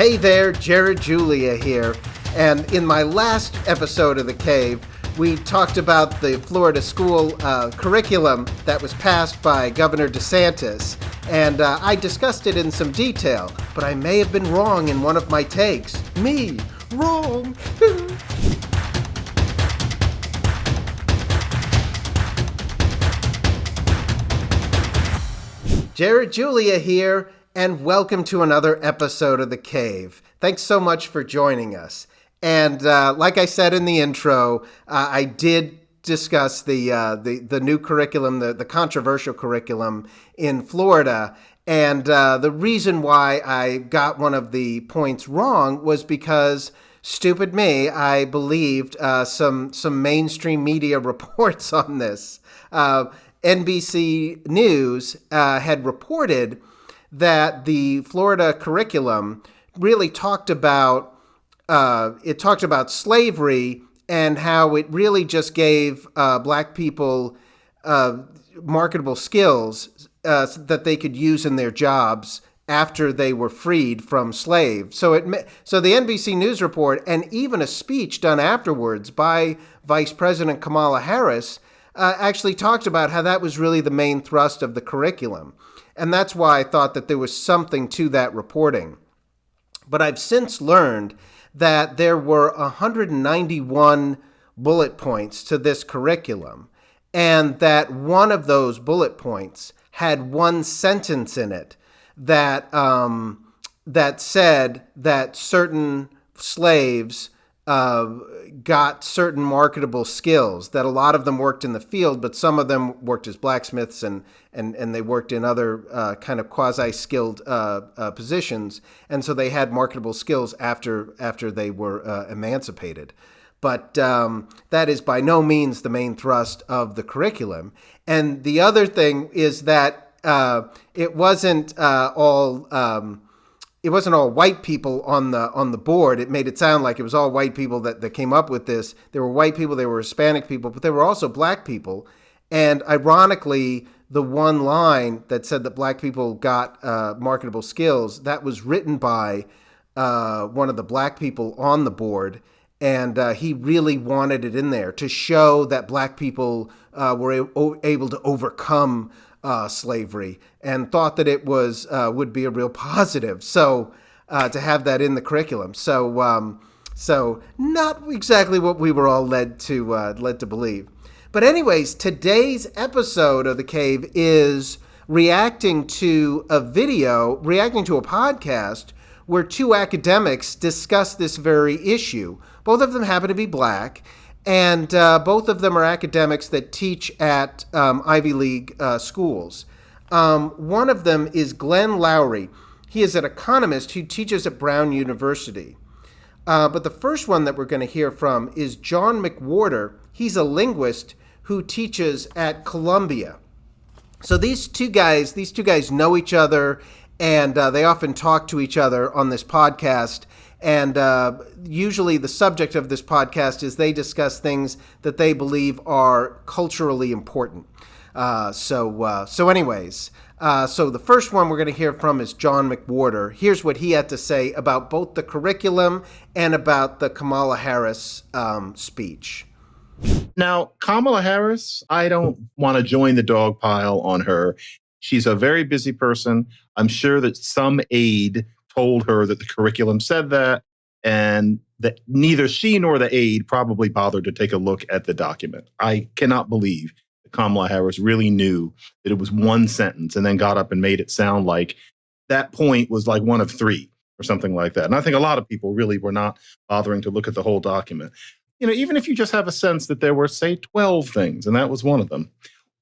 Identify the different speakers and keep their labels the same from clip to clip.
Speaker 1: Hey there, Jared Julia here. And in my last episode of The Cave, we talked about the Florida school curriculum that was passed by Governor DeSantis. And I discussed it in some detail, but I may have been wrong in one of my takes. Me, wrong. Jared Julia here, and welcome to another episode of The Cave. Thanks so much for joining us. And like I said in the intro, I did discuss the new curriculum, the controversial curriculum in Florida. And the reason why I got one of the points wrong was because, stupid me, I believed some mainstream media reports on this. NBC News had reported that the Florida curriculum really talked about slavery and how it really just gave black people marketable skills that they could use in their jobs after they were freed from slaves. So the NBC News report and even a speech done afterwards by Vice President Kamala Harris actually talked about how that was really the main thrust of the curriculum. And that's why I thought that there was something to that reporting. But I've since learned that there were 191 bullet points to this curriculum, and that one of those bullet points had one sentence in it that said that certain slaves got certain marketable skills, that a lot of them worked in the field, but some of them worked as blacksmiths and they worked in other kind of quasi-skilled positions. And so they had marketable skills after they were emancipated. But that is by no means the main thrust of the curriculum. And the other thing is that it wasn't all white people on the board. It made it sound like it was all white people that came up with this. There were white people, there were Hispanic people, but there were also black people. And ironically, the one line that said that black people got marketable skills, that was written by one of the black people on the board. And he really wanted it in there to show that black people were able to overcome slavery, and thought that it would be a real positive. So to have that in the curriculum. So not exactly what we were all led to believe. But anyways, today's episode of The Cave is reacting to a podcast where two academics discuss this very issue. Both of them happen to be black, and both of them are academics that teach at Ivy League schools. One of them is Glenn Lowry. He is an economist who teaches at Brown University. But the first one that we're going to hear from is John McWhorter. He's a linguist who teaches at Columbia. So these two guys know each other, and they often talk to each other on this podcast. And usually the subject of this podcast is they discuss things that they believe are culturally important. So the first one we're going to hear from is John McWhorter. Here's what he had to say about both the curriculum and about the Kamala Harris speech.
Speaker 2: Now, Kamala Harris, I don't want to join the dog pile on her. She's a very busy person. I'm sure that some aide told her that the curriculum said that, and that neither she nor the aide probably bothered to take a look at the document. I cannot believe that Kamala Harris really knew that it was one sentence and then got up and made it sound like that point was like one of three or something like that. And I think a lot of people really were not bothering to look at the whole document. Even if you just have a sense that there were, say, 12 things, and that was one of them,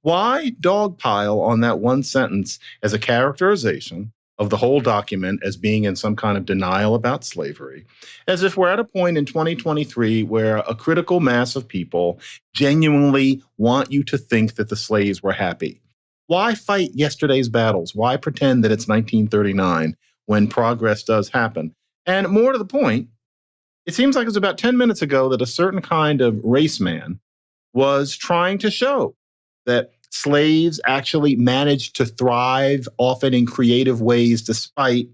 Speaker 2: why dogpile on that one sentence as a characterization of the whole document as being in some kind of denial about slavery, as if we're at a point in 2023 where a critical mass of people genuinely want you to think that the slaves were happy? Why fight yesterday's battles? Why pretend that it's 1939 when progress does happen? And more to the point, it seems like it was about 10 minutes ago that a certain kind of race man was trying to show that slaves actually managed to thrive, often in creative ways, despite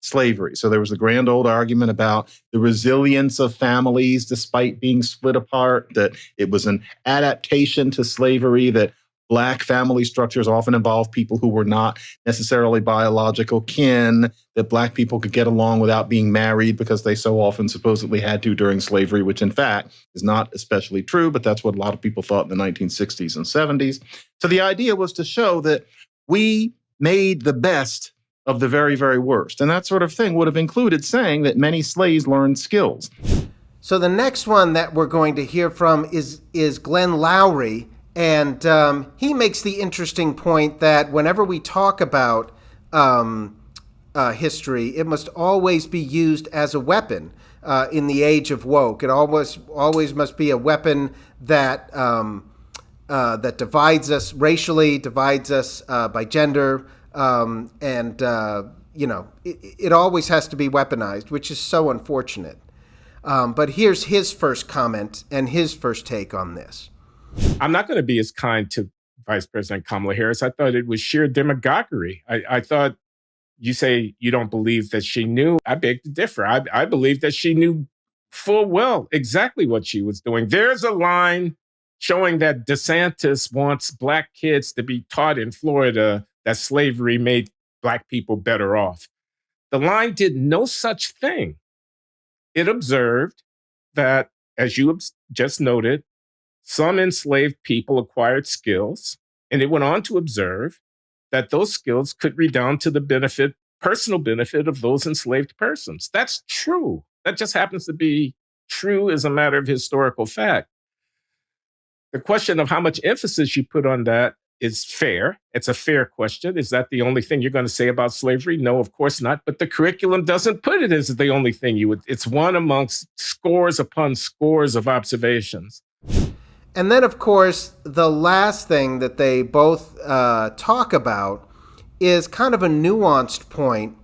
Speaker 2: slavery. So there was the grand old argument about the resilience of families despite being split apart, that it was an adaptation to slavery, that Black family structures often involve people who were not necessarily biological kin, that Black people could get along without being married because they so often supposedly had to during slavery, which in fact is not especially true, but that's what a lot of people thought in the 1960s and 70s. So the idea was to show that we made the best of the very, very worst. And that sort of thing would have included saying that many slaves learned skills.
Speaker 1: So the next one that we're going to hear from is Glenn Lowry. And he makes the interesting point that whenever we talk about history, it must always be used as a weapon in the age of woke. It always must be a weapon that that divides us racially, divides us by gender, and it always has to be weaponized, which is so unfortunate. But here's his first comment and his first take on this.
Speaker 3: I'm not going to be as kind to Vice President Kamala Harris. I thought it was sheer demagoguery. I thought you say you don't believe that she knew. I beg to differ. I believe that she knew full well exactly what she was doing. There's a line showing that DeSantis wants Black kids to be taught in Florida that slavery made Black people better off. The line did no such thing. It observed that, as you just noted, some enslaved people acquired skills, and it went on to observe that those skills could redound to the personal benefit of those enslaved persons. That's true. That just happens to be true as a matter of historical fact. The question of how much emphasis you put on that is fair. It's a fair question. Is that the only thing you're going to say about slavery? No, of course not. But the curriculum doesn't put it as the only thing you would. It's one amongst scores upon scores of observations.
Speaker 1: And then, of course, the last thing that they both talk about is kind of a nuanced point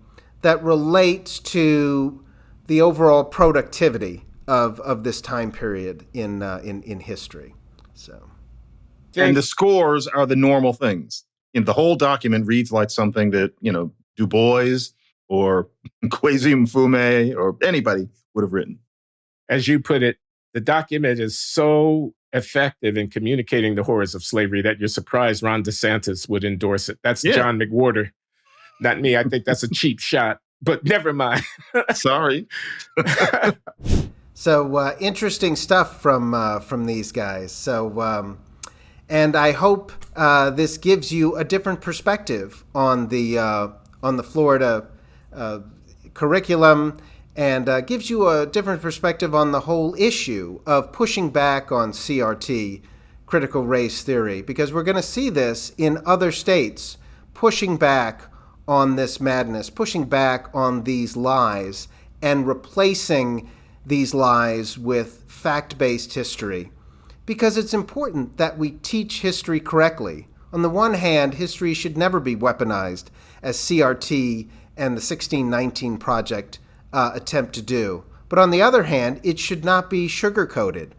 Speaker 1: that relates to the overall productivity of this time period in history. So,
Speaker 2: and the scores are the normal things. The whole document reads like something that Du Bois or Kwesi Mfume or anybody would have written.
Speaker 3: As you put it, the document is so effective in communicating the horrors of slavery that you're surprised Ron DeSantis would endorse it. That's John McWhorter, not me. I think that's a cheap shot, but never mind.
Speaker 2: Sorry.
Speaker 1: So interesting stuff from these guys. So and I hope this gives you a different perspective on the Florida curriculum, and gives you a different perspective on the whole issue of pushing back on CRT, critical race theory, because we're going to see this in other states pushing back on this madness, pushing back on these lies, and replacing these lies with fact-based history. Because it's important that we teach history correctly. On the one hand, history should never be weaponized, as CRT and the 1619 Project attempt to do. But on the other hand, it should not be sugar-coated.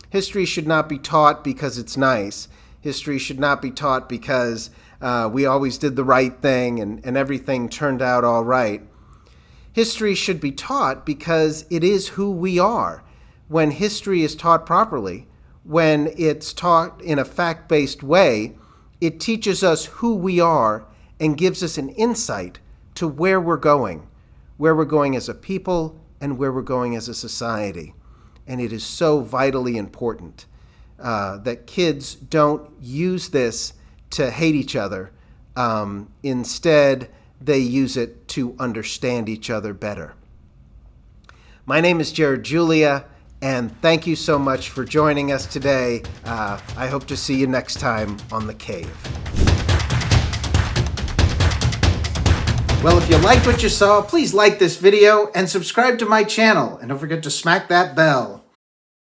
Speaker 1: History should not be taught because it's nice. History should not be taught because we always did the right thing and everything turned out all right. History should be taught because it is who we are. When history is taught properly, when it's taught in a fact-based way, it teaches us who we are and gives us an insight to where we're going as a people and where we're going as a society. And it is so vitally important that kids don't use this to hate each other. Instead, they use it to understand each other better. My name is Jared Julia, and thank you so much for joining us today. I hope to see you next time on The Cave. Well, if you liked what you saw, please like this video and subscribe to my channel. And don't forget to smack that bell.